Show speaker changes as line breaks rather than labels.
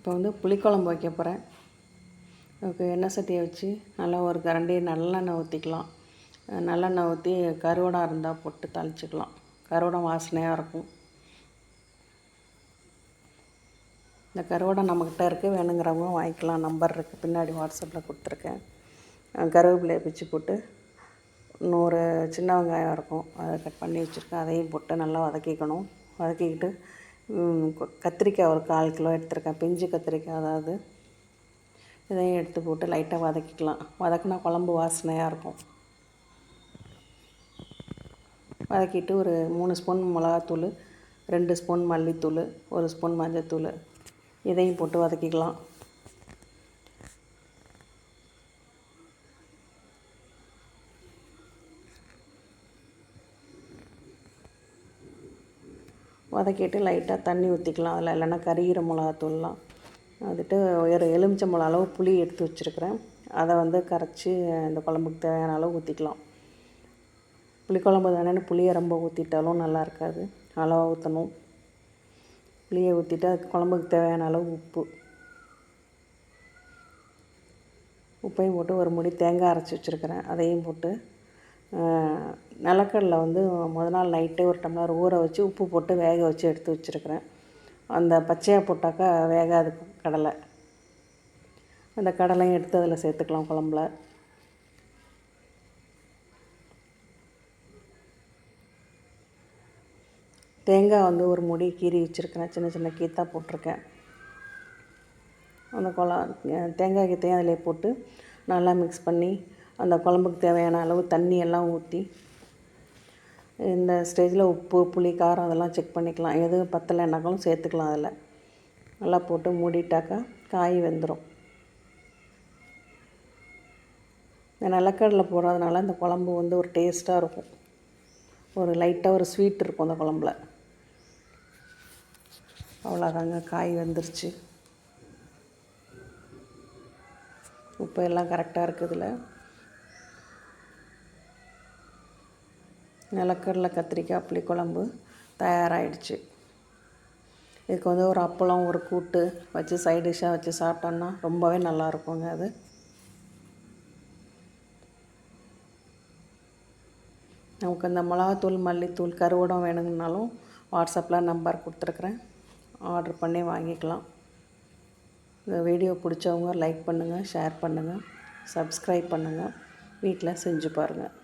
இப்போ வந்து புளிக்குழம்பு வைக்க போகிறேன். அதுக்கு எண்ணெய் சட்டியை வச்சு நல்லா ஒரு கரண்டி நல்லெண்ணெய் ஊற்றிக்கலாம். நல்லெண்ணெய் ஊற்றி கருவடம் இருந்தால் போட்டு தாளிச்சிக்கலாம். கருவடம் வாசனையாக இருக்கும். இந்த கருவடம் நம்மக்கிட்ட இருக்குது, வேணுங்கிறவங்க வாங்கிக்கலாம். நம்பர் இருக்குது, பின்னாடி வாட்ஸ்அப்பில் கொடுத்துருக்கேன். கருவேப்பிலையை பிச்சு போட்டு இன்னொரு சின்ன வெங்காயம் இருக்கும், அதை கட் பண்ணி வச்சுருக்கேன். அதையும் போட்டு நல்லா வதக்கிக்கணும். வதக்கிக்கிட்டு கத்திரிக்காய் ஒரு 1/4 கிலோ எடுத்துருக்கேன், பிஞ்சு கத்திரிக்காய். அதாவது இதையும் எடுத்து போட்டு லைட்டாக வதக்கிக்கலாம். வதக்கினா குழம்பு வாசனையாக இருக்கும். வதக்கிட்டு ஒரு 3 ஸ்பூன் மிளகாத்தூள், 2 ஸ்பூன் மல்லித்தூள், 1 ஸ்பூன் மஞ்சத்தூள், இதையும் போட்டு வதக்கிக்கலாம். வதக்கிட்டு லைட்டாக தண்ணி ஊற்றிக்கலாம் அதில், இல்லைன்னா கரிகிற மிளகாத்தூள்லாம். வந்துட்டு ஒரு எலுமிச்சம்பழம் அளவு புளி எடுத்து வச்சுருக்கிறேன். அதை வந்து கரைச்சி இந்த குழம்புக்கு தேவையான அளவு ஊற்றிக்கலாம். புளிக்குழம்பு தானே, புளியை ரொம்ப ஊற்றிட்டாலும் நல்லா இருக்காது, அளவாக ஊற்றணும். புளியை ஊற்றிட்டு அதுக்கு குழம்புக்கு தேவையான அளவு உப்பையும் போட்டு ஒரு முடி தேங்காய் அரைச்சி வச்சுருக்கிறேன், அதையும் போட்டு நிலக்கடலை வந்து முத நாள் நைட்டே ஒரு டம்ளர் ஊற வச்சு உப்பு போட்டு வேக வச்சு எடுத்து வச்சுருக்கிறேன். அந்த பச்சையாக போட்டாக்கா வேகாது கடலை. அந்த கடலையும் எடுத்து அதில் சேர்த்துக்கலாம் குழம்புல. தேங்காய் வந்து ஒரு முடி கீறி வச்சுருக்கிறேன், சின்ன சின்ன கீத்தாக போட்டிருக்கேன். அந்த தேங்காய் கீத்தையும் அதிலே போட்டு நல்லா மிக்ஸ் பண்ணி அந்த குழம்புக்கு தேவையான அளவு தண்ணி எல்லாம் ஊற்றி, இந்த ஸ்டேஜில் உப்பு புளி காரம் அதெல்லாம் செக் பண்ணிக்கலாம். எது பத்தலைன்னாக்களும் சேர்த்துக்கலாம். அதில் நல்லா போட்டு மூடிட்டாக்கா காய் வெந்துடும். இந்த நிலக்கடலை போடுறதுனால இந்த குழம்பு வந்து ஒரு டேஸ்ட்டாக இருக்கும். ஒரு லைட்டாக ஒரு ஸ்வீட் இருக்கும் அந்த குழம்புல. அவ்வளோதாங்க, காய் வெந்துருச்சு. உப்பு எல்லாம் கரெக்டாக இருக்குதுல. நிலக்கடலை கத்திரிக்காய் புளிக்குழம்பு தயாராகிடுச்சு. இதுக்கு வந்து ஒரு அப்பளம் ஒரு கூட்டு வச்சு சைட் டிஷ்ஷாக வச்சு சாப்பிட்டோன்னா ரொம்பவே நல்லாயிருக்குங்க. அது நமக்கு இந்த மிளகாத்தூள் மல்லித்தூள் கருவடம் வேணுங்கனாலும் வாட்ஸ்அப்பில் நம்பர் கொடுத்துருக்குறேன், ஆர்டர் பண்ணி வாங்கிக்கலாம். இந்த வீடியோ பிடிச்சவங்க லைக் பண்ணுங்கள், ஷேர் பண்ணுங்கள், சப்ஸ்கிரைப் பண்ணுங்கள், வீட்டில் செஞ்சு பாருங்கள்.